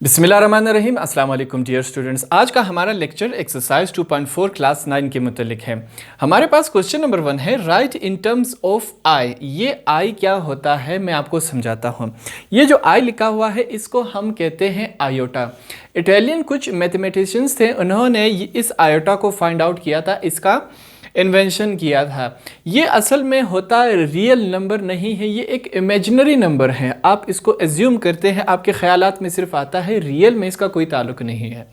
बिस्मिल्लाहिर्रहमानिर्रहीम अस्सलाम वालेकुम डियर स्टूडेंट्स। आज का हमारा लेक्चर एक्सरसाइज 2.4 क्लास 9 के मुतल्लिक है। हमारे पास क्वेश्चन नंबर 1 है, राइट इन टर्म्स ऑफ आई। ये आई क्या होता है मैं आपको समझाता हूँ। ये जो आई लिखा हुआ है इसको हम कहते हैं आयोटा। इटालियन कुछ मैथमेटिशियंस थे, उन्होंने इस आयोटा को फाइंड आउट किया था, इसका इन्वेंशन किया था। ये असल में होता रियल नंबर नहीं है, ये एक इमेजिनरी नंबर है। आप इसको एज्यूम करते हैं, आपके ख्यालात में सिर्फ आता है, रियल में इसका कोई ताल्लुक नहीं है।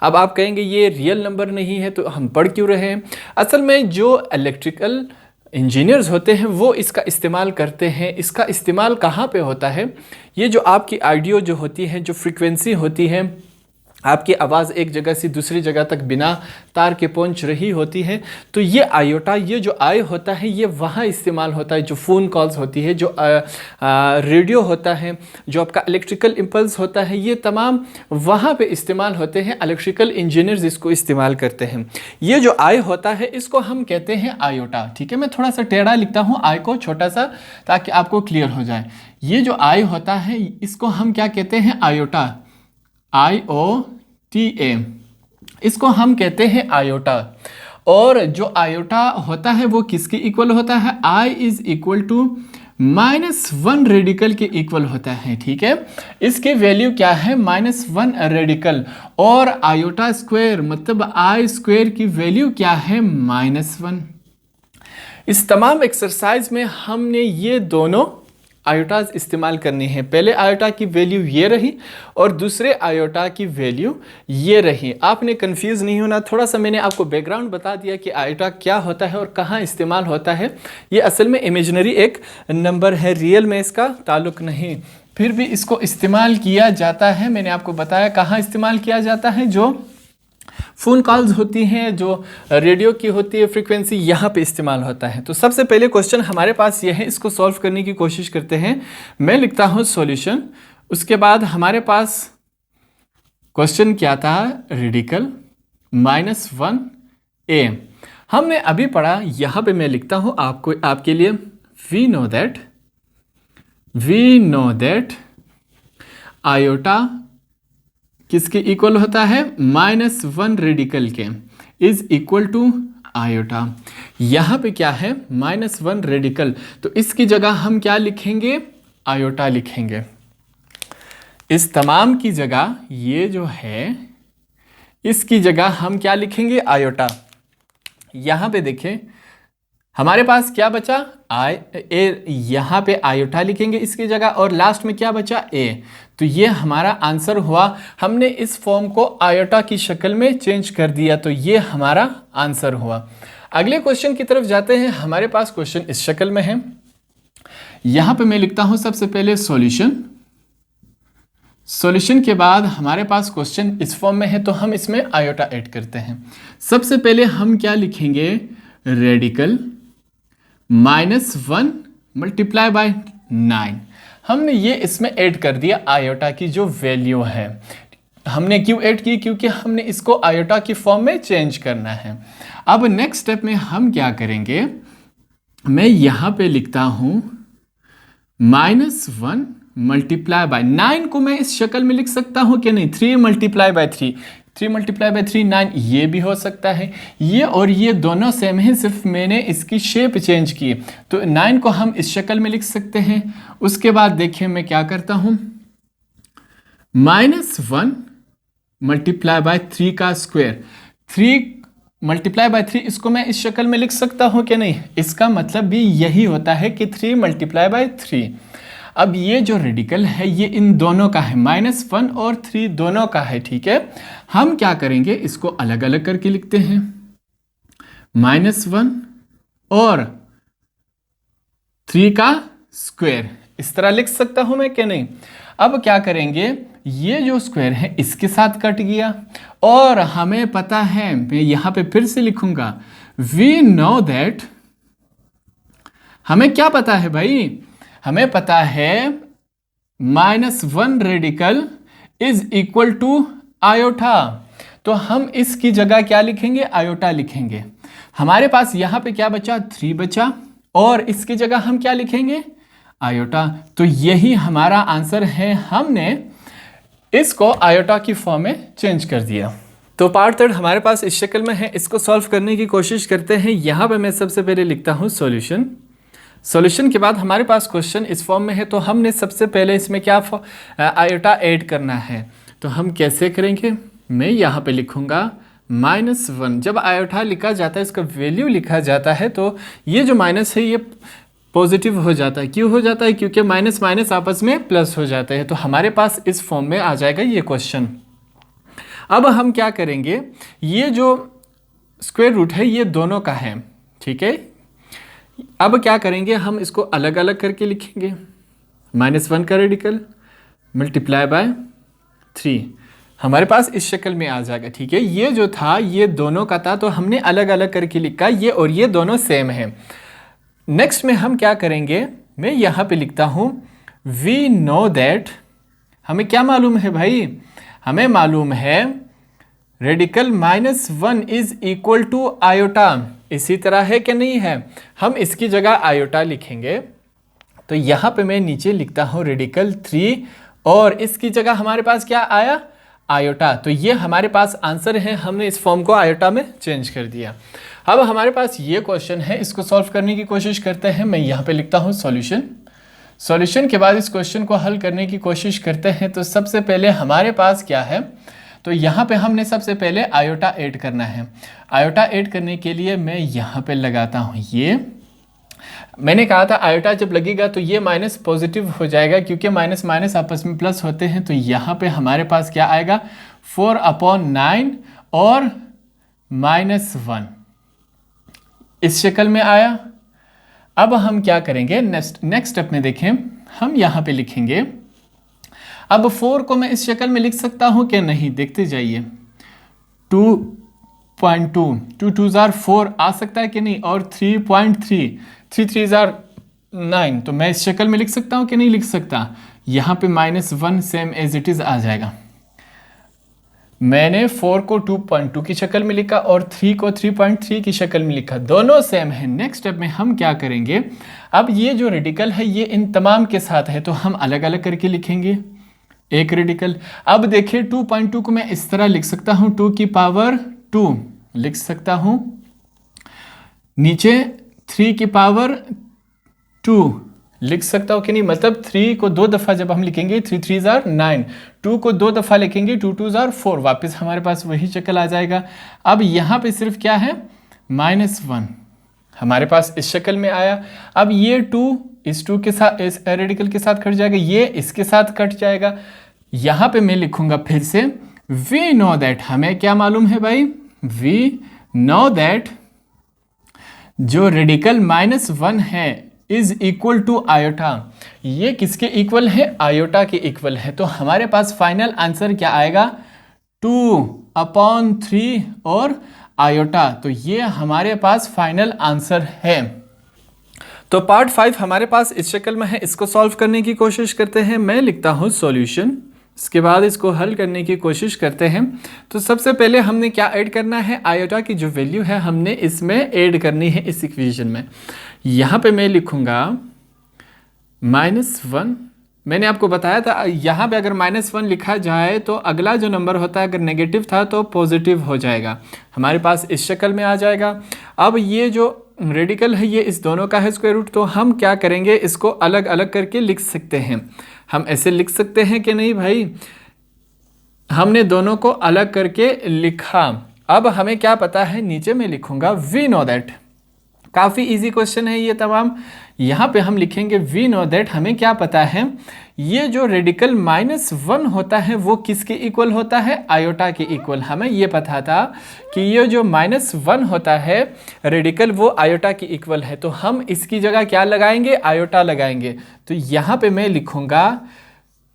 अब आप कहेंगे ये रियल नंबर नहीं है तो हम पढ़ क्यों रहे हैं। असल में जो इलेक्ट्रिकल इंजीनियर्स होते हैं वो इसका इस्तेमाल करते हैं। इसका इस्तेमाल कहाँ पे होता है, ये जो आपकी ऑडियो जो होती है, जो फ्रीक्वेंसी होती है, आपकी आवाज़ एक जगह से दूसरी जगह तक बिना तार के पहुंच रही होती है, तो ये आयोटा, ये जो आई होता है, ये वहाँ इस्तेमाल होता है। जो फ़ोन कॉल्स होती है, जो रेडियो होता है, जो आपका इलेक्ट्रिकल इम्पल्स होता है, ये तमाम वहाँ पे इस्तेमाल होते हैं। इलेक्ट्रिकल इंजीनियर्स इसको इस्तेमाल करते हैं। ये जो आई होता है इसको हम कहते हैं आयोटा। ठीक है, मैं थोड़ा सा टेढ़ा लिखता हूँ आई को, छोटा सा, ताकि आपको क्लियर हो जाए। ये जो आई होता है इसको हम क्या कहते हैं, आयोटा, IOTA, इसको हम कहते हैं आयोटा। और जो आयोटा होता है वो किसके इक्वल होता है, I is equal to -1 radical के इक्वल होता है। ठीक है, इसकी वैल्यू क्या है, -1 रेडिकल। और आयोटा स्क्वायर मतलब I स्क्वायर की वैल्यू क्या है, -1। इस तमाम एक्सरसाइज में हमने ये दोनों आयोटाज इस्तेमाल करनी है। पहले आयोटा की वैल्यू ये रही और दूसरे आयोटा की वैल्यू ये रही। आपने कंफ्यूज नहीं होना, थोड़ा सा मैंने आपको बैकग्राउंड बता दिया कि आयोटा क्या होता है और कहाँ इस्तेमाल होता है। ये असल में इमेजिनरी एक नंबर है, रियल में इसका ताल्लुक नहीं, फिर भी इसको इस्तेमाल किया जाता है। मैंने आपको बताया कहाँ इस्तेमाल किया जाता है, जो फ़ोन कॉल्स होती हैं, जो रेडियो की होती है फ्रीक्वेंसी, यहाँ पे इस्तेमाल होता है। तो सबसे पहले क्वेश्चन हमारे पास ये है, इसको सॉल्व करने की कोशिश करते हैं। मैं लिखता हूँ सॉल्यूशन, उसके बाद हमारे पास क्वेश्चन क्या था, रेडिकल -1a। हमने अभी पढ़ा, यहाँ पे मैं लिखता हूँ आपको, आपके लिए, वी नो दैट आयोटा किसके इक्वल होता है, -1 रेडिकल के, इज इक्वल टू आयोटा। यहाँ पे क्या है, -1 रेडिकल, तो इसकी जगह हम क्या लिखेंगे, आयोटा लिखेंगे। इस तमाम की जगह ये जो है, इसकी जगह हम क्या लिखेंगे, आयोटा। यहाँ पे देखें हमारे पास क्या बचा, ए, यहाँ पे आयोटा लिखेंगे इसकी जगह, और लास्ट में क्या बचा, ए। तो ये हमारा आंसर हुआ। हमने इस फॉर्म को आयोटा की शक्ल में चेंज कर दिया, तो ये हमारा आंसर हुआ। अगले क्वेश्चन की तरफ जाते हैं। हमारे पास क्वेश्चन इस शक्ल में है। यहाँ पे मैं लिखता हूँ सबसे पहले सॉल्यूशन के बाद हमारे पास क्वेश्चन इस फॉर्म में है, तो हम इसमें आयोटा ऐड करते हैं। सबसे पहले हम क्या लिखेंगे, रेडिकल -1 मल्टीप्लाई बाय 9। हमने ये इसमें ऐड कर दिया आयोटा की जो वैल्यू है। हमने क्यों ऐड की, क्योंकि हमने इसको आयोटा की फॉर्म में चेंज करना है। अब नेक्स्ट स्टेप में हम क्या करेंगे, मैं यहाँ पे लिखता हूँ -1 मल्टीप्लाई बाय 9 को मैं इस शक्ल में लिख सकता हूँ कि नहीं, 3 मल्टीप्लाई बाय 3, 9, ये भी हो सकता है। ये और ये दोनों सेम है, सिर्फ मैंने इसकी शेप चेंज की, तो 9 को हम इस शक्ल में लिख सकते हैं। उसके बाद देखिए मैं क्या करता हूँ, -1 मल्टीप्लाई बाय 3 का स्क्वायर, 3 मल्टीप्लाई बाय 3, इसको मैं इस शक्ल में लिख सकता हूँ कि नहीं। इसका मतलब भी यही होता है कि 3 मल्टीप्लाई बाय 3। अब ये जो रेडिकल है ये इन दोनों का है, -1 और 3 दोनों का है। ठीक है, हम क्या करेंगे, इसको अलग अलग करके लिखते हैं, -1 और 3 का स्क्वायर, इस तरह लिख सकता हूं मैं कि नहीं। अब क्या करेंगे, ये जो स्क्वायर है इसके साथ कट गया, और हमें पता है, मैं यहां पे फिर से लिखूंगा, वी नो दैट, हमें क्या पता है भाई, हमें पता है -1 radical is equal to iota. तो हम इसकी जगह क्या लिखेंगे, आयोटा लिखेंगे। हमारे पास यहाँ पे क्या बचा, 3 बचा, और इसकी जगह हम क्या लिखेंगे, आयोटा। तो यही हमारा आंसर है। हमने इसको आयोटा की फॉर्म में चेंज कर दिया। तो पार्ट थर्ड हमारे पास इस शक्ल में है, इसको सॉल्व करने की कोशिश करते हैं। यहाँ पे मैं सबसे पहले लिखता हूँ सॉल्यूशन। सॉल्यूशन के बाद हमारे पास क्वेश्चन इस फॉर्म में है, तो हमने सबसे पहले इसमें क्या आयोटा ऐड करना है। तो हम कैसे करेंगे, मैं यहाँ पे लिखूँगा -1। जब आयोटा लिखा जाता है, इसका वैल्यू लिखा जाता है, तो ये जो माइनस है ये पॉजिटिव हो जाता है। क्यों हो जाता है, क्योंकि माइनस माइनस आपस में प्लस हो जाते हैं। तो हमारे पास इस फॉर्म में आ जाएगा ये क्वेश्चन। अब हम क्या करेंगे, ये जो स्क्वायर रूट है ये दोनों का है, ठीक है। अब क्या करेंगे, हम इसको अलग अलग करके लिखेंगे। -1 का रेडिकल मल्टीप्लाई बाय 3 हमारे पास इस शक्ल में आ जाएगा, ठीक है। ये जो था ये दोनों का था, तो हमने अलग अलग करके लिखा, ये और ये दोनों सेम है। नेक्स्ट में हम क्या करेंगे, मैं यहाँ पे लिखता हूँ वी नो दैट। हमें क्या मालूम है भाई, हमें मालूम है radical -1 is equal to iota. इसी तरह है कि नहीं है, हम इसकी जगह आयोटा लिखेंगे। तो यहाँ पे मैं नीचे लिखता हूँ रेडिकल 3 और इसकी जगह हमारे पास क्या आया, आयोटा। तो ये हमारे पास आंसर है, हमने इस फॉर्म को आयोटा में चेंज कर दिया। अब हमारे पास ये क्वेश्चन है, इसको सॉल्व करने की कोशिश करते हैं। मैं यहाँ पे लिखता हूँ सॉल्यूशन। सॉल्यूशन के बाद इस क्वेश्चन को हल करने की कोशिश करते हैं। तो सबसे पहले हमारे पास क्या है, तो यहाँ पे हमने सबसे पहले आयोटा ऐड करना है। आयोटा ऐड करने के लिए मैं यहाँ पे लगाता हूँ ये, मैंने कहा था आयोटा जब लगेगा तो ये माइनस पॉजिटिव हो जाएगा, क्योंकि माइनस माइनस आपस में प्लस होते हैं। तो यहाँ पे हमारे पास क्या आएगा, 4/9 और -1 इस शक्ल में आया। अब हम क्या करेंगे, नेक्स्ट स्टेप में देखें, हम यहाँ पे लिखेंगे। अब 4 को मैं इस शक्ल में लिख सकता हूँ कि नहीं, देखते जाइए। 2.2 2 2s are 4 आ सकता है कि नहीं, और 3.3 3 3s are 9, तो मैं इस शक्ल में लिख सकता हूँ कि नहीं लिख सकता। यहाँ पे -1 सेम एज इट इज़ आ जाएगा। मैंने 4 को 2.2 की शक्ल में लिखा और 3 को 3.3 की शक्ल में लिखा, दोनों सेम है। नेक्स्ट स्टेप में हम क्या करेंगे, अब ये जो रेडिकल है ये इन तमाम के साथ है, तो हम अलग अलग करके लिखेंगे एक रेडिकल। अब देखिए 2.2 को मैं इस तरह लिख सकता हूँ, 2 की पावर 2 लिख सकता हूँ, नीचे 3 की पावर 2 लिख सकता हूँ कि नहीं। मतलब 3 को 2 दफ़ा जब हम लिखेंगे 3 3s are 9, 2 को 2 दफ़ा लिखेंगे 2 2s are 4, वापस हमारे पास वही शक्ल आ जाएगा। अब यहाँ पे सिर्फ क्या है, -1 हमारे पास इस शक्ल में आया। अब ये 2 इस 2 के साथ, इस रेडिकल के साथ कट जाएगा, ये इसके साथ कट जाएगा। यहाँ पे मैं लिखूंगा फिर से वी नो दैट। हमें क्या मालूम है भाई, वी नो दैट जो रेडिकल -1 है इज इक्वल टू आयोटा। ये किसके इक्वल है, आयोटा के इक्वल है। तो हमारे पास फाइनल आंसर क्या आएगा, 2/3 और आयोटा। तो ये हमारे पास फाइनल आंसर है। तो पार्ट 5 हमारे पास इस शक्ल में है, इसको सॉल्व करने की कोशिश करते हैं। मैं लिखता हूँ सॉल्यूशन, इसके बाद इसको हल करने की कोशिश करते हैं। तो सबसे पहले हमने क्या ऐड करना है, आयोटा की जो वैल्यू है हमने इसमें ऐड करनी है इस इक्वेशन में। यहाँ पे मैं लिखूँगा -1। मैंने आपको बताया था यहाँ पे अगर -1 लिखा जाए तो अगला जो नंबर होता है अगर नेगेटिव था तो पॉजिटिव हो जाएगा, हमारे पास इस शक्ल में आ जाएगा। अब ये जो रेडिकल है ये इस दोनों का है स्क्वायर रूट, तो हम क्या करेंगे, इसको अलग अलग करके लिख सकते हैं। हम ऐसे लिख सकते हैं कि नहीं भाई, हमने दोनों को अलग करके लिखा। अब हमें क्या पता है, नीचे में लिखूंगा वी नो दैट। काफ़ी इजी क्वेश्चन है ये तमाम। यहाँ पे हम लिखेंगे वी नो दैट, हमें क्या पता है, ये जो रेडिकल -1 होता है वो किसके इक्वल होता है, आयोटा के इक्वल। हमें ये पता था कि ये जो -1 होता है रेडिकल वो आयोटा के इक्वल है, तो हम इसकी जगह क्या लगाएंगे, आयोटा लगाएंगे। तो यहाँ पे मैं लिखूँगा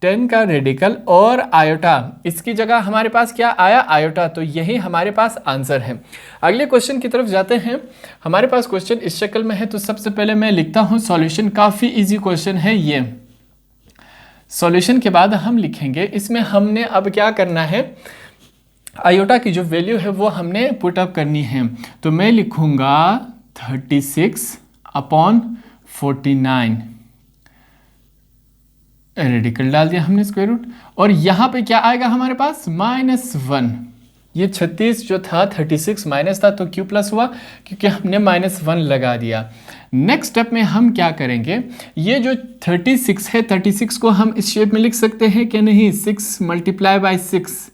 10 का रेडिकल और आयोटा, इसकी जगह हमारे पास क्या आया, आयोटा। तो यही हमारे पास आंसर है। अगले क्वेश्चन की तरफ जाते हैं। हमारे पास क्वेश्चन इस शक्ल में है, तो सबसे पहले मैं लिखता हूँ सॉल्यूशन। काफ़ी इजी क्वेश्चन है ये। सॉल्यूशन के बाद हम लिखेंगे, इसमें हमने अब क्या करना है, आयोटा की जो वैल्यू है वो हमने पुट अप करनी है। तो मैं लिखूँगा 36/49। रेडिकल डाल दिया हमने स्क्वायर रूट, और यहाँ पे क्या आएगा हमारे पास -1। ये 36 जो था 36 माइनस था तो क्यों प्लस हुआ, क्योंकि हमने -1 लगा दिया। नेक्स्ट स्टेप में हम क्या करेंगे, ये जो 36 है 36 को हम इस शेप में लिख सकते हैं कि नहीं, 6 × 6,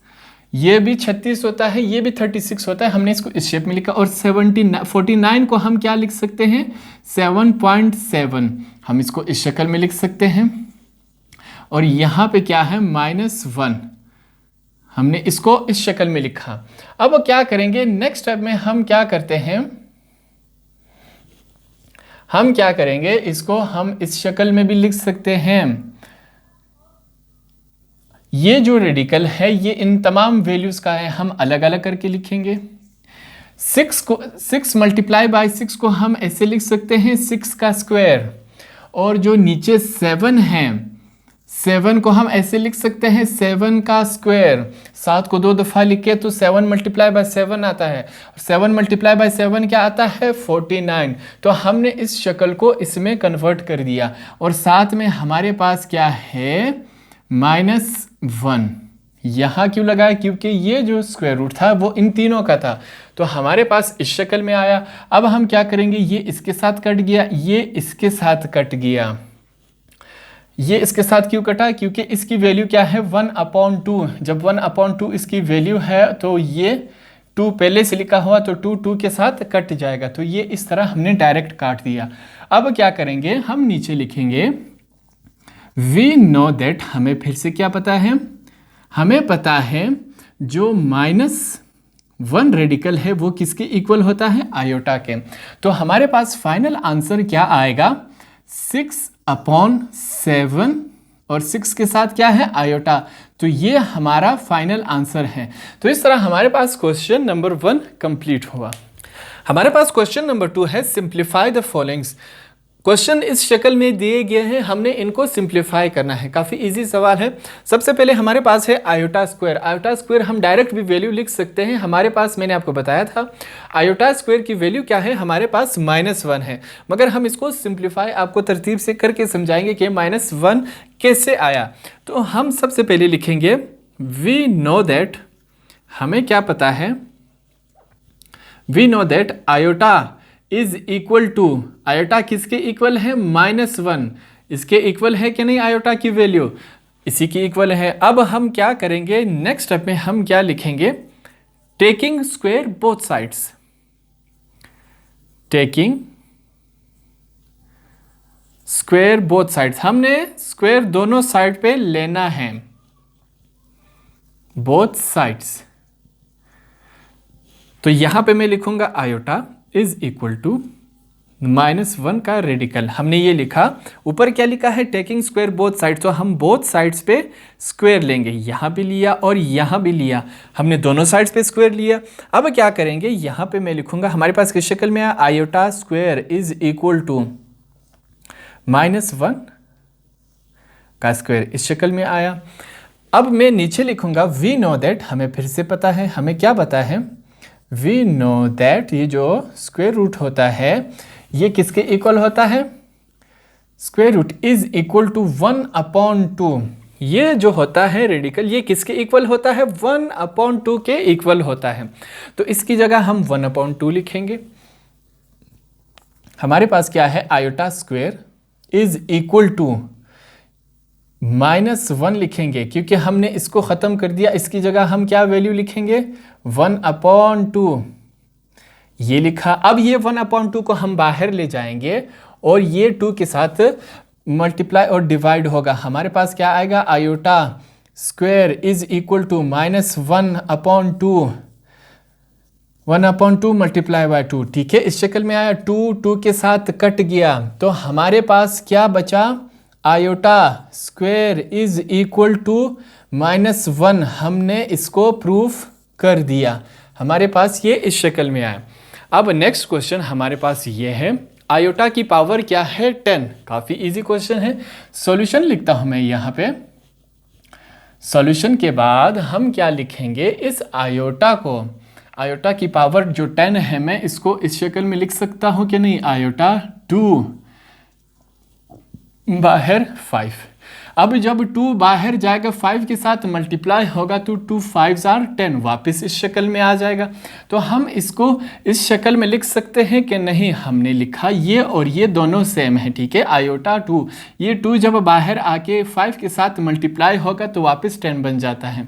ये भी 36 होता है, ये भी 36 होता है, हमने इसको इस शेप में लिखा। और 49 को हम क्या लिख सकते हैं, 7.7, हम इसको इस शक्ल में लिख सकते हैं। और यहाँ पे क्या है, -1, हमने इसको इस शक्ल में लिखा। अब क्या करेंगे, नेक्स्ट स्टेप में हम क्या करते हैं, हम क्या करेंगे, इसको हम इस शक्ल में भी लिख सकते हैं। ये जो रेडिकल है ये इन तमाम वैल्यूज का है, हम अलग अलग करके लिखेंगे। 6 × 6 को हम ऐसे लिख सकते हैं 6 का स्क्वायर, और जो नीचे 7 है 7 को हम ऐसे लिख सकते हैं 7 का स्क्वायर। 7 को 2 दफ़ा लिखे तो 7 × 7 आता है, 7 × 7 क्या आता है, 49। तो हमने इस शक्ल को इसमें कन्वर्ट कर दिया, और साथ में हमारे पास क्या है, -1। यहाँ क्यों लगाया, क्योंकि ये जो स्क्वायर रूट था वो इन तीनों का था, तो हमारे पास इस शक्ल में आया। अब हम क्या करेंगे, ये इसके साथ कट गया, ये इसके साथ कट गया। ये इसके साथ क्यों कटा, क्योंकि इसकी वैल्यू क्या है, 1/2। जब 1/2 इसकी वैल्यू है तो ये 2 पहले से लिखा हुआ, तो 2 के साथ कट जाएगा, तो ये इस तरह हमने डायरेक्ट काट दिया। अब क्या करेंगे, हम नीचे लिखेंगे वी नो दैट, हमें फिर से क्या पता है, हमें पता है जो -1 रेडिकल है वो किसके इक्वल होता है, आयोटा के। तो हमारे पास फाइनल आंसर क्या आएगा, 6/7, और 6 के साथ क्या है, आयोटा। तो ये हमारा फाइनल आंसर है। तो इस तरह हमारे पास क्वेश्चन नंबर 1 कंप्लीट हुआ। हमारे पास क्वेश्चन नंबर 2 है, सिंप्लीफाई द फॉलोइंग्स। क्वेश्चन इस शक्ल में दिए गए हैं, हमने इनको सिंप्लीफाई करना है। काफ़ी इजी सवाल है। सबसे पहले हमारे पास है आयोटा स्क्वायर। आयोटा स्क्वायर हम डायरेक्ट भी वैल्यू लिख सकते हैं। हमारे पास, मैंने आपको बताया था, आयोटा स्क्वायर की वैल्यू क्या है, हमारे पास -1 है। मगर हम इसको सिंप्लीफाई आपको तरतीब से करके समझाएंगे कि -1 कैसे आया। तो हम सबसे पहले लिखेंगे वी नो दैट, हमें क्या पता है, we know that iota is equal to, iota किसके इक्वल है, -1। इसके इक्वल है कि नहीं, आयोटा की वैल्यू इसी की इक्वल है। अब हम क्या करेंगे, नेक्स्ट स्टेप में हम क्या लिखेंगे, taking square both sides, taking square both sides, हमने स्क्वायर दोनों साइड पे लेना है, बोथ साइड्स। तो यहां पे मैं लिखूंगा आयोटा इज इक्वल टू -1 का रेडिकल, हमने ये लिखा। ऊपर क्या लिखा है, टेकिंग स्क्वायर बोथ साइड्स, तो हम बोथ साइड्स पे स्क्वायर लेंगे, यहाँ भी लिया और यहाँ भी लिया, हमने दोनों साइड्स पे स्क्वायर लिया। अब क्या करेंगे, यहाँ पे मैं लिखूंगा, हमारे पास किस शक्ल में आया, iota square is equal to -1 का स्क्वायर, इस शक्ल में आया। अब मैं नीचे लिखूंगा वी नो दैट, हमें फिर से पता है, हमें क्या पता है, वी नो दैट ये जो स्क्वायर रूट होता है ये किसके इक्वल होता है, square root is equal to 1/2। ये जो होता है रेडिकल, ये किसके इक्वल होता है, 1/2 के इक्वल होता है। तो इसकी जगह हम 1/2 लिखेंगे। हमारे पास क्या है, iota square is equal to -1 लिखेंगे, क्योंकि हमने इसको ख़त्म कर दिया। इसकी जगह हम क्या वैल्यू लिखेंगे, 1/2 ये लिखा। अब ये 1/2 को हम बाहर ले जाएंगे और ये 2 के साथ मल्टीप्लाई और डिवाइड होगा। हमारे पास क्या आएगा, iota square is equal to -1/2, 1/2 multiply by 2, ठीक है, इस शक्ल में आया। 2 के साथ कट गया, तो हमारे पास क्या बचा, iota square is equal to -1। हमने इसको प्रूफ कर दिया, हमारे पास ये इस शक्ल में आया। अब नेक्स्ट क्वेश्चन हमारे पास ये है, आयोटा की पावर क्या है, 10। काफ़ी इजी क्वेश्चन है। सॉल्यूशन लिखता हूं मैं यहाँ पे। सॉल्यूशन के बाद हम क्या लिखेंगे, इस आयोटा को, आयोटा की पावर जो 10 है, मैं इसको इस शक्ल में लिख सकता हूँ कि नहीं, आयोटा 2 बाहर 5। अब जब 2 बाहर जाएगा 5 के साथ मल्टीप्लाई होगा तो 2 5 आर 10 वापस इस शक्ल में आ जाएगा। तो हम इसको इस शक्ल में लिख सकते हैं कि नहीं? हमने लिखा ये और ये दोनों सेम है, ठीक है। आयोटा 2, ये 2 जब बाहर आके 5 के साथ मल्टीप्लाई होगा तो वापस 10 बन जाता है।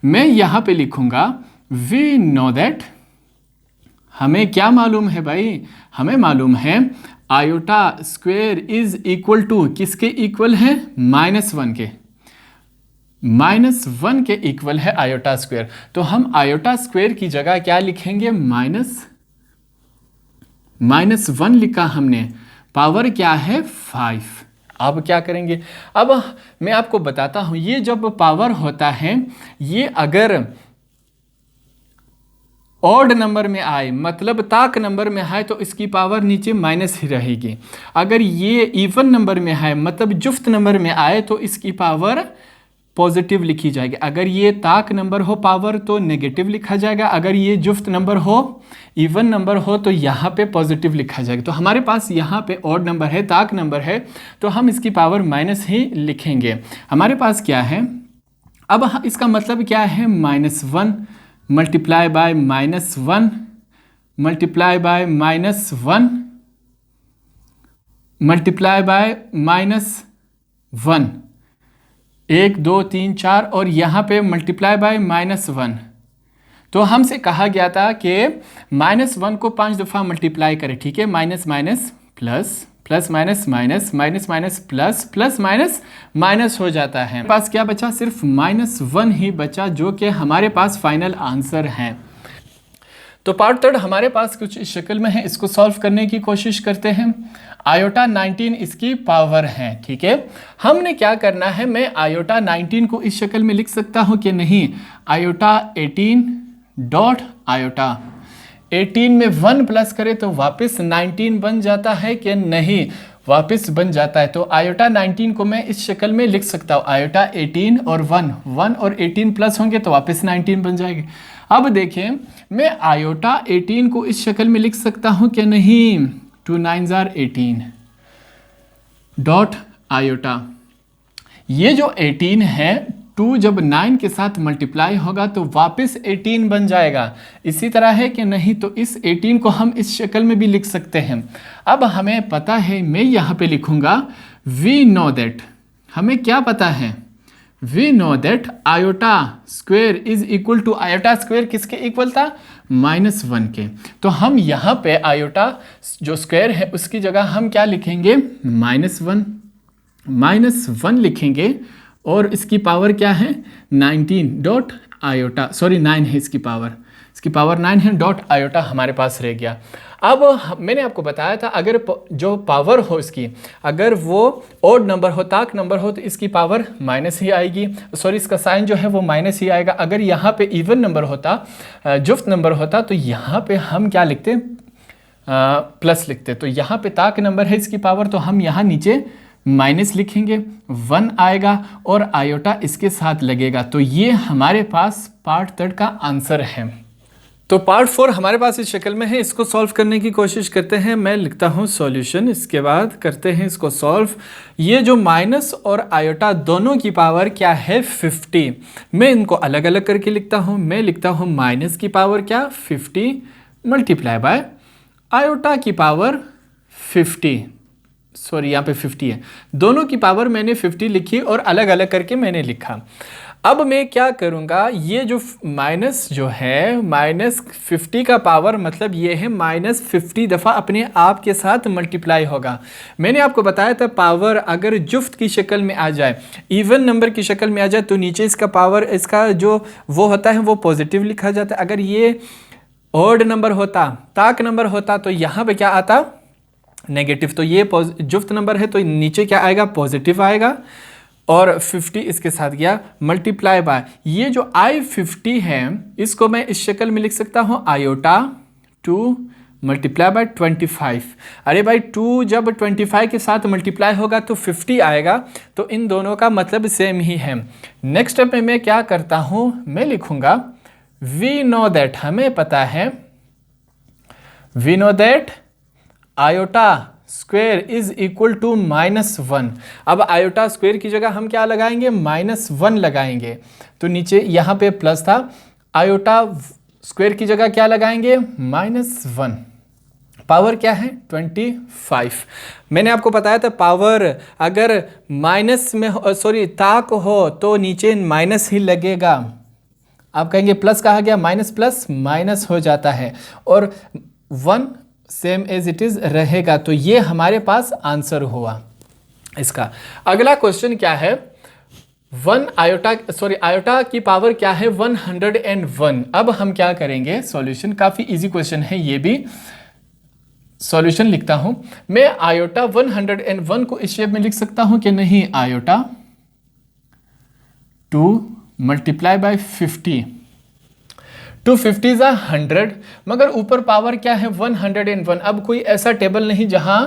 मैं यहाँ पे लिखूंगा वी नो दैट, हमें क्या मालूम है भाई? हमें मालूम है iota square is equal to, किसके इक्वल है? -1 के, -1 के इक्वल है आयोटा स्क्वेयर। तो हम आयोटा स्क्वेयर की जगह क्या लिखेंगे? -1 लिखा हमने, पावर क्या है? 5। अब क्या करेंगे? अब मैं आपको बताता हूं, ये जब पावर होता है, ये अगर ऑड नंबर में आए, मतलब ताक नंबर में आए, तो इसकी पावर नीचे माइनस ही रहेगी। अगर ये इवन नंबर में है, मतलब जुफ्त नंबर में आए, तो इसकी पावर पॉजिटिव लिखी जाएगी। अगर ये ताक नंबर हो पावर तो नेगेटिव लिखा जाएगा, अगर ये जुफ्त नंबर हो, इवन नंबर हो, तो यहाँ पे पॉजिटिव लिखा जाएगा। तो हमारे पास यहाँ पे ऑड नंबर है, ताक नंबर है, तो हम इसकी पावर माइनस ही लिखेंगे। हमारे पास क्या है? अब इसका मतलब क्या है? -1 multiply by -1 multiply by -1 multiply by -1, 1 2 3 4, और यहाँ पे मल्टीप्लाई बाय -1। तो हमसे कहा गया था कि -1 को 5 दफ़ा मल्टीप्लाई करें, ठीक है। Minus minus plus, plus minus minus, minus minus plus, plus minus minus हो जाता है। पास क्या बचा? सिर्फ -1 ही बचा, जो कि हमारे पास फाइनल आंसर है। तो पार्ट थर्ड हमारे पास कुछ इस शक्ल में है, इसको सॉल्व करने की कोशिश करते हैं। आयोटा 19 इसकी पावर है, ठीक है। हमने क्या करना है? मैं आयोटा 19 को इस शक्ल में लिख सकता हूं कि नहीं? आयोटा 18 डॉट आयोटा 18 में 1 प्लस करें तो वापस 19 बन जाता है कि नहीं? वापस बन जाता है। तो आयोटा 19 को मैं इस शक्ल में लिख सकता हूँ, आयोटा 18 और 1 और 18 प्लस होंगे तो वापस 19 बन जाएगी। अब देखें, मैं आयोटा 18 को इस शक्ल में लिख सकता हूँ कि नहीं? 2 9s are 18 डॉट आयोटा, ये जो 18 है, 2 जब 9 के साथ मल्टीप्लाई होगा तो वापस 18 बन जाएगा। इसी तरह है कि नहीं? तो इस 18 को हम इस शक्ल में भी लिख सकते हैं। अब हमें पता है, मैं यहाँ पे लिखूंगा वी नो दैट, हमें क्या पता है? We know that iota square is equal to, iota square किसके इक्वल था? -1 के। तो हम यहाँ पे आयोटा जो स्क्वायर है उसकी जगह हम क्या लिखेंगे? -1 लिखेंगे, और इसकी पावर क्या है? 19 डॉट आयोटा, सॉरी 9 है इसकी पावर 9 है, डॉट आयोटा हमारे पास रह गया। अब मैंने आपको बताया था, अगर जो पावर हो इसकी, अगर वो ओड नंबर हो, ताक नंबर हो, तो इसकी पावर माइनस ही आएगी, सॉरी इसका साइन जो है वो माइनस ही आएगा। अगर यहाँ पे इवन नंबर होता, जुफ्त नंबर होता, तो यहाँ पे हम क्या लिखते? प्लस लिखते। तो यहाँ पे ताक नंबर है इसकी पावर, तो हम यहाँ नीचे माइनस लिखेंगे, 1 आएगा और आयोटा इसके साथ लगेगा। तो ये हमारे पास पार्ट थर्ड का आंसर है। तो पार्ट 4 हमारे पास इस शक्ल में है, इसको सॉल्व करने की कोशिश करते हैं। मैं लिखता हूँ सॉल्यूशन, इसके बाद करते हैं इसको सॉल्व। ये जो माइनस और आयोटा दोनों की पावर क्या है? 50। मैं इनको अलग अलग करके लिखता हूँ। मैं लिखता हूँ माइनस की पावर क्या? 50 मल्टीप्लाई बाय आयोटा की पावर 50, सॉरी यहाँ पे 50 है, दोनों की पावर मैंने 50 लिखी और अलग अलग करके मैंने लिखा। अब मैं क्या करूँगा? ये जो माइनस जो है, -50 का पावर मतलब ये है -50 दफ़ा अपने आप के साथ मल्टीप्लाई होगा। मैंने आपको बताया था, पावर अगर जुफ्त की शक्ल में आ जाए, इवन नंबर की शक्ल में आ जाए, तो नीचे इसका पावर, इसका जो वो होता है वो पॉजिटिव लिखा जाता है। अगर ये ऑड नंबर होता, ताक नंबर होता, तो यहाँ पे क्या आता? नेगेटिव। तो ये जुफ्त नंबर है तो नीचे क्या आएगा? पॉजिटिव आएगा, और 50 इसके साथ गया मल्टीप्लाई बाय, ये जो I50 है इसको मैं इस शक्ल में लिख सकता हूँ, आयोटा 2 मल्टीप्लाई बाय 25। अरे भाई 2 जब 25 के साथ मल्टीप्लाई होगा तो 50 आएगा, तो इन दोनों का मतलब सेम ही है। नेक्स्ट स्टेप में मैं क्या करता हूँ? मैं लिखूंगा वी नो दैट, हमें पता है, we know that iota square is equal to -1। अब आयोटा स्क्वेयर की जगह हम क्या लगाएंगे, -1 लगाएंगे। तो नीचे यहाँ पे प्लस था, आयोटा स्क्वेयर की जगह क्या लगाएंगे, -1। पावर क्या है 25। मैंने आपको बताया था पावर अगर माइनस में ताक हो तो नीचे माइनस ही लगेगा। आप कहेंगे प्लस कहा गया, माइनस प्लस माइनस हो जाता है, और 1 सेम एज इट इज रहेगा। तो ये हमारे पास आंसर हुआ इसका। अगला क्वेश्चन क्या है, आयोटा की पावर क्या है 101। अब हम क्या करेंगे, सॉल्यूशन काफी इजी क्वेश्चन है, ये भी सॉल्यूशन लिखता हूं मैं। आयोटा 101 को इस शेप में लिख सकता हूं कि नहीं, आयोटा 2 मल्टीप्लाई बाय 50, 250 इज 100, मगर ऊपर पावर क्या है 101। अब कोई ऐसा टेबल नहीं जहां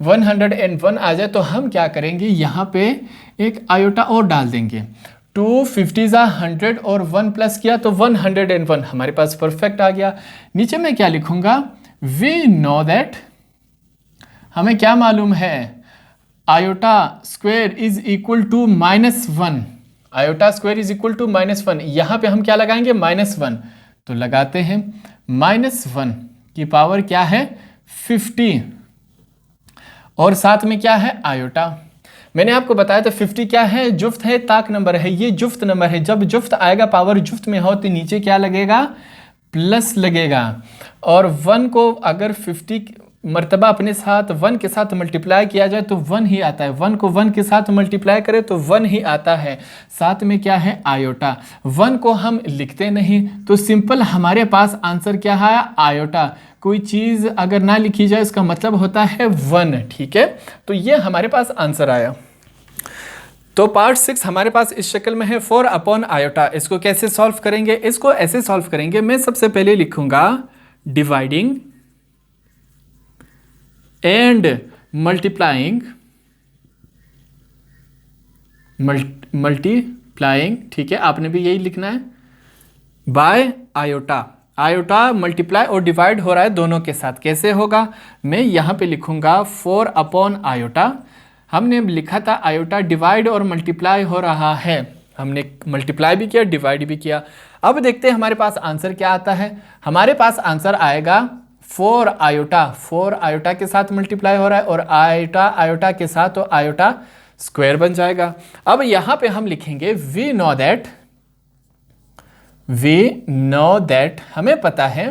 101 आ जाए, तो हम क्या करेंगे, यहाँ पे एक आयोटा और डाल देंगे। 250 इज 100 और 1 प्लस किया तो 101 हमारे पास परफेक्ट आ गया। नीचे मैं क्या लिखूंगा, वी नो दैट, हमें क्या मालूम है, iota square is equal to -1। Iota square is equal to -1। यहां पे हम क्या लगाएंगे, -1, तो लगाते हैं। -1 की पावर क्या है 50, और साथ में क्या है आयोटा। मैंने आपको बताया था 50 क्या है, जुफ्त है, ताक नंबर है, ये जुफ्त नंबर है। जब जुफ्त आएगा, पावर जुफ्त में हो, तो नीचे क्या लगेगा, प्लस लगेगा। और 1 को अगर 50 मर्तबा अपने साथ 1 के साथ मल्टीप्लाई किया जाए तो 1 ही आता है। 1 को 1 के साथ मल्टीप्लाई करें तो 1 ही आता है। साथ में क्या है आयोटा, 1 को हम लिखते नहीं, तो सिंपल हमारे पास आंसर क्या है, आयोटा। कोई चीज़ अगर ना लिखी जाए इसका मतलब होता है 1, ठीक है। तो ये हमारे पास आंसर आया। तो पार्ट 6 हमारे पास इस शक्ल में है, 4 अपॉन आयोटा। इसको कैसे सॉल्व करेंगे, इसको ऐसे सॉल्व करेंगे, मैं सबसे पहले लिखूंगा डिवाइडिंग एंड मल्टीप्लाइंग, मल्टीप्लाइंग, ठीक है, आपने भी यही लिखना है, बाय आयोटा। आयोटा मल्टीप्लाई और डिवाइड हो रहा है दोनों के साथ, कैसे होगा, मैं यहाँ पे लिखूंगा 4 अपॉन आयोटा। हमने लिखा था आयोटा डिवाइड और मल्टीप्लाई हो रहा है, हमने मल्टीप्लाई भी किया, डिवाइड भी किया। अब देखते हैं हमारे पास आंसर क्या आता है। हमारे पास आंसर आएगा 4 आयोटा, 4 आयोटा के साथ मल्टीप्लाई हो रहा है, और आयोटा आयोटा के साथ, तो आयोटा स्क्वायर बन जाएगा। अब यहां पे हम लिखेंगे वी नो दैट, हमें पता है,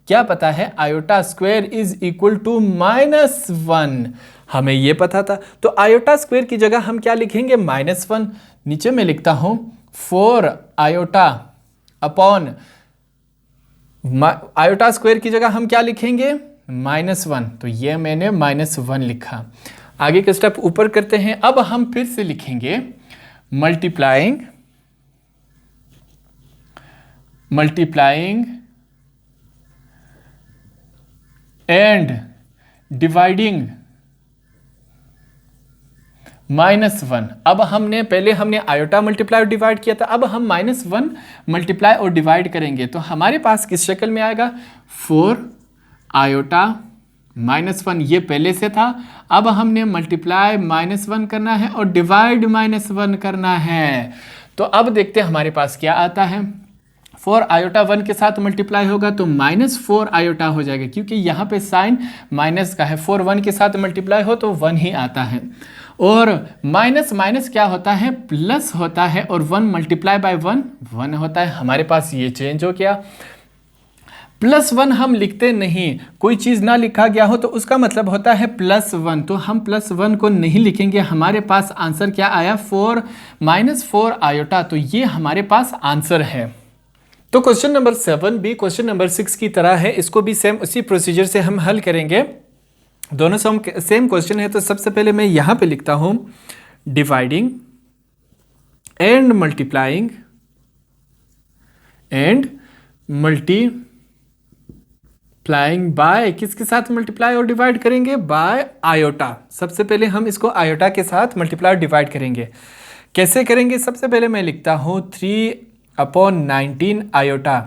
क्या पता है, iota square is equal to -1, हमें ये पता था। तो आयोटा स्क्वायर की जगह हम क्या लिखेंगे, -1। नीचे में लिखता हूं 4 आयोटा अपॉन, आयोटा स्क्वायर की जगह हम क्या लिखेंगे, -1, तो ये मैंने -1 लिखा। आगे के स्टेप ऊपर करते हैं। अब हम फिर से लिखेंगे मल्टीप्लाइंग एंड डिवाइडिंग -1। अब पहले हमने आयोटा मल्टीप्लाई और डिवाइड किया था, अब हम -1 मल्टीप्लाई और डिवाइड करेंगे, तो हमारे पास किस शक्ल में आएगा, 4 आयोटा -1, ये पहले से था। अब हमने मल्टीप्लाई -1 करना है और डिवाइड -1 करना है। तो अब देखते हैं हमारे पास क्या आता है। 4 आयोटा 1 के साथ मल्टीप्लाई होगा तो -4 आयोटा हो जाएगा, क्योंकि यहाँ पे साइन माइनस का है। 4 1 के साथ मल्टीप्लाई हो तो 1 ही आता है, और माइनस माइनस क्या होता है, प्लस होता है, और 1 मल्टीप्लाई बाय 1 होता है। हमारे पास ये चेंज हो गया। +1 हम लिखते नहीं, कोई चीज़ ना लिखा गया हो तो उसका मतलब होता है +1, तो हम +1 को नहीं लिखेंगे। हमारे पास आंसर क्या आया, -4 आयोटा, तो ये हमारे पास आंसर है। तो क्वेश्चन नंबर 7 भी क्वेश्चन नंबर 6 की तरह है, इसको भी सेम उसी प्रोसीजर से हम हल करेंगे। दोनों सेम क्वेश्चन है। तो सबसे पहले मैं यहाँ पे लिखता हूँ डिवाइडिंग एंड मल्टीप्लाइंग बाय, किसके साथ मल्टीप्लाई और डिवाइड करेंगे, बाय आयोटा। सबसे पहले हम इसको आयोटा के साथ मल्टीप्लाई और डिवाइड करेंगे। कैसे करेंगे, सबसे पहले मैं लिखता हूँ 3/19 आयोटा।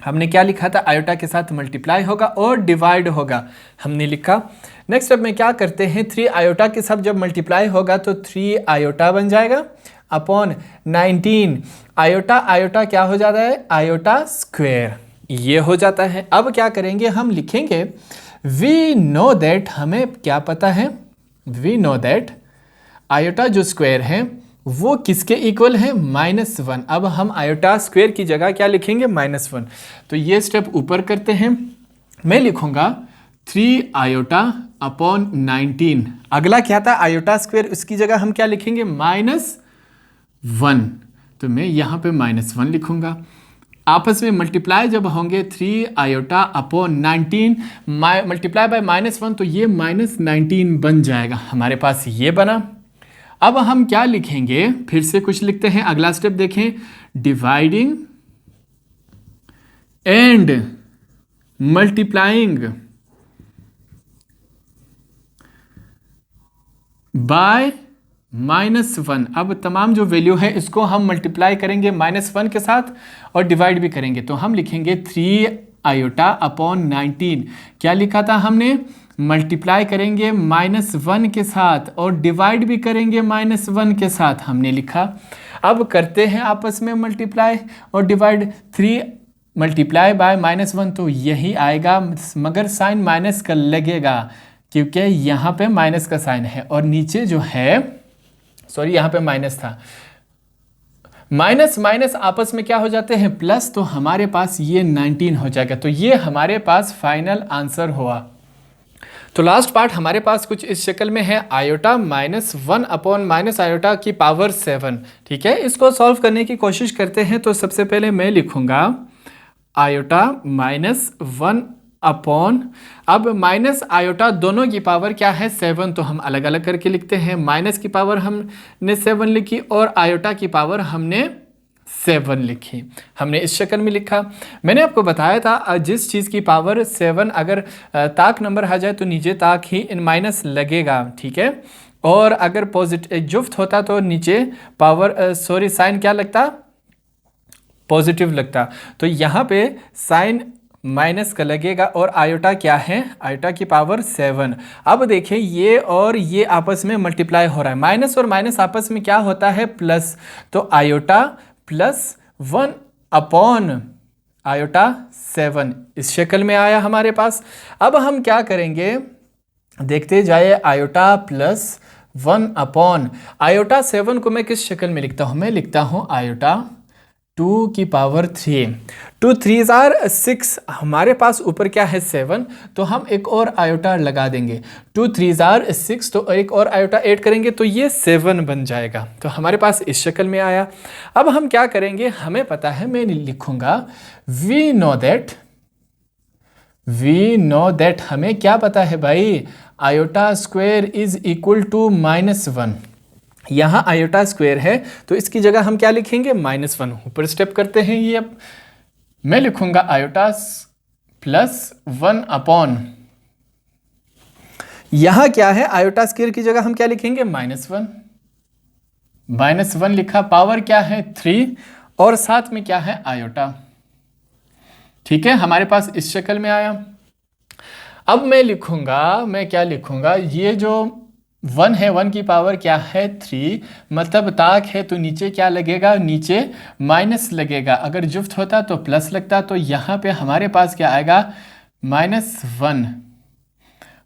हमने क्या लिखा था, आयोटा के साथ मल्टीप्लाई होगा और डिवाइड होगा, हमने लिखा। नेक्स्ट अब में क्या करते हैं, 3 आयोटा के साथ जब मल्टीप्लाई होगा तो 3 आयोटा बन जाएगा अपॉन 19। आयोटा आयोटा क्या हो जाता है, आयोटा स्क्वायर, ये हो जाता है। अब क्या करेंगे, हम लिखेंगे वी नो दैट, हमें क्या पता है, वी नो दैट आयोटा जो स्क्वायर है वो किसके इक्वल है, -1। अब हम आयोटा स्क्वायर की जगह क्या लिखेंगे, -1। तो ये स्टेप ऊपर करते हैं, मैं लिखूंगा 3 आयोटा अपॉन 19। अगला क्या था, आयोटा स्क्वायर, उसकी जगह हम क्या लिखेंगे, -1। तो मैं यहाँ पे -1 लिखूंगा। आपस में मल्टीप्लाई जब होंगे 3 आयोटा अपॉन 19 मल्टीप्लाई बाय -1, तो ये -19 बन जाएगा, हमारे पास ये बना। अब हम क्या लिखेंगे, फिर से कुछ लिखते हैं, अगला स्टेप देखें, डिवाइडिंग एंड मल्टीप्लाइंग बाय -1। अब तमाम जो वैल्यू है इसको हम मल्टीप्लाई करेंगे -1 के साथ और डिवाइड भी करेंगे, तो हम लिखेंगे 3 आयोटा अपॉन 19। क्या लिखा था हमने, मल्टीप्लाई करेंगे -1 के साथ और डिवाइड भी करेंगे -1 के साथ, हमने लिखा। अब करते हैं आपस में मल्टीप्लाई और डिवाइड, 3 मल्टीप्लाई बाय -1 तो यही आएगा, मगर साइन माइनस का लगेगा क्योंकि यहाँ पे माइनस का साइन है, और नीचे जो है, सॉरी यहाँ पे माइनस था, माइनस माइनस आपस में क्या हो जाते हैं, प्लस, तो हमारे पास ये 19 हो जाएगा। तो ये हमारे पास फाइनल आंसर हुआ। तो लास्ट पार्ट हमारे पास कुछ इस शक्ल में है, आयोटा -1 अपॉन माइनस आयोटा की पावर 7। ठीक है, इसको सॉल्व करने की कोशिश करते हैं। तो सबसे पहले मैं लिखूंगा आयोटा -1 अपॉन, अब माइनस आयोटा दोनों की पावर क्या है, 7, तो हम अलग अलग करके लिखते हैं। माइनस की पावर हमने 7 लिखी और आयोटा की पावर हमने 7 लिखी, हमने इस शक्ल में लिखा। मैंने आपको बताया था जिस चीज़ की पावर 7 अगर ताक नंबर आ जाए तो नीचे ताक ही इन माइनस लगेगा, ठीक है। और अगर पॉजिटिव जुफ्त होता तो नीचे पावर साइन क्या लगता, पॉजिटिव लगता। तो यहाँ पे साइन माइनस का लगेगा और आयोटा क्या है, आयोटा की पावर 7। अब देखिए ये और ये आपस में मल्टीप्लाई हो रहा है, माइनस और माइनस आपस में क्या होता है, प्लस। तो आयोटा +1 अपॉन आयोटा 7 इस शक्ल में आया हमारे पास। अब हम क्या करेंगे, देखते जाए, आयोटा +1 अपॉन आयोटा 7 को मैं किस शक्ल में लिखता हूँ, मैं लिखता हूँ आयोटा 2 की पावर 3। 2 3s are 6, हमारे पास ऊपर क्या है 7, तो हम एक और आयोटा लगा देंगे। 2 3s are 6, तो एक और आयोटा ऐड करेंगे तो ये 7 बन जाएगा। तो हमारे पास इस शक्ल में आया। अब हम क्या करेंगे, हमें पता है, मैं लिखूंगा वी नो दैट, हमें क्या पता है भाई, iota square is equal to -1। यहाँ आयोटा स्क्वायर है तो इसकी जगह हम क्या लिखेंगे, -1। ऊपर स्टेप करते हैं ये। अब मैं लिखूंगा आयोटा +1 अपॉन, यहाँ क्या है, आयोटा स्क्वायर की जगह हम क्या लिखेंगे, -1। -1 लिखा, पावर क्या है 3 और साथ में क्या है आयोटा। ठीक है, हमारे पास इस शक्ल में आया। अब मैं लिखूंगा, मैं क्या लिखूंगा, ये जो 1 है, 1 की पावर क्या है 3, मतलब ताक है तो नीचे क्या लगेगा, नीचे माइनस लगेगा। अगर जुफ्त होता तो प्लस लगता, तो यहाँ पे हमारे पास क्या आएगा,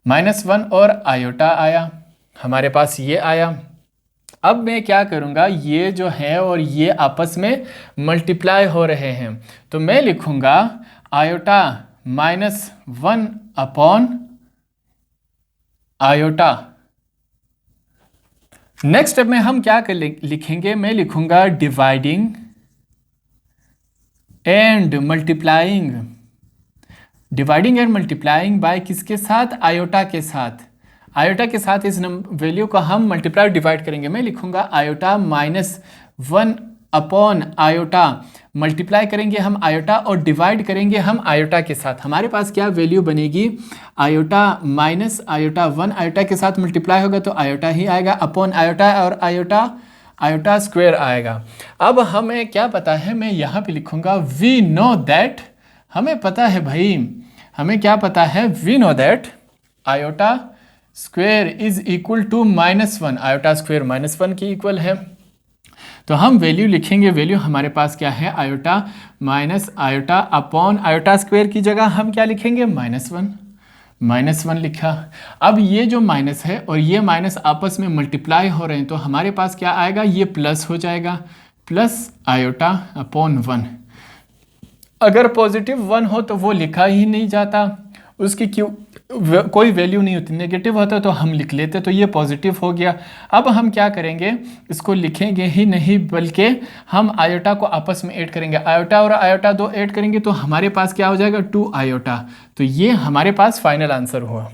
-1 और आयोटा आया, हमारे पास ये आया। अब मैं क्या करूँगा, ये जो है और ये आपस में मल्टीप्लाई हो रहे हैं, तो मैं लिखूँगा iota -1 upon iota. Next step में हम क्या लिखेंगे, मैं लिखूंगा dividing and multiplying. Dividing and multiplying by किसके साथ, आयोटा के साथ। आयोटा के साथ इस वैल्यू को हम मल्टीप्लाई डिवाइड करेंगे। मैं लिखूंगा आयोटा -1 अपॉन आयोटा, मल्टीप्लाई करेंगे हम आयोटा और डिवाइड करेंगे हम आयोटा के साथ। हमारे पास क्या वैल्यू बनेगी, आयोटा माइनस आयोटा 1 आयोटा के साथ मल्टीप्लाई होगा तो आयोटा ही आएगा, अपॉन आयोटा और आयोटा स्क्वायर आएगा। अब हमें क्या पता है, मैं यहाँ पे लिखूंगा वी नो दैट हमें पता है भाई, हमें क्या पता है, we know that iota square is equal to -1, iota square -1 के इक्वल है। तो हम वैल्यू लिखेंगे, वैल्यू हमारे पास क्या है, iota minus iota upon iota square की जगह हम क्या लिखेंगे, -1 लिखा। अब ये जो माइनस है और ये माइनस आपस में मल्टीप्लाई हो रहे हैं, तो हमारे पास क्या आएगा, ये प्लस हो जाएगा, प्लस आयोटा अपॉन 1। अगर पॉजिटिव 1 हो तो वो लिखा ही नहीं जाता, उसकी क्यों कोई वैल्यू नहीं होती, नेगेटिव होता तो हम लिख लेते, तो ये पॉजिटिव हो गया। अब हम क्या करेंगे, इसको लिखेंगे ही नहीं बल्कि हम आयोटा को आपस में ऐड करेंगे, आयोटा और आयोटा 2 ऐड करेंगे तो हमारे पास क्या हो जाएगा, 2 आयोटा। तो ये हमारे पास फाइनल आंसर हुआ।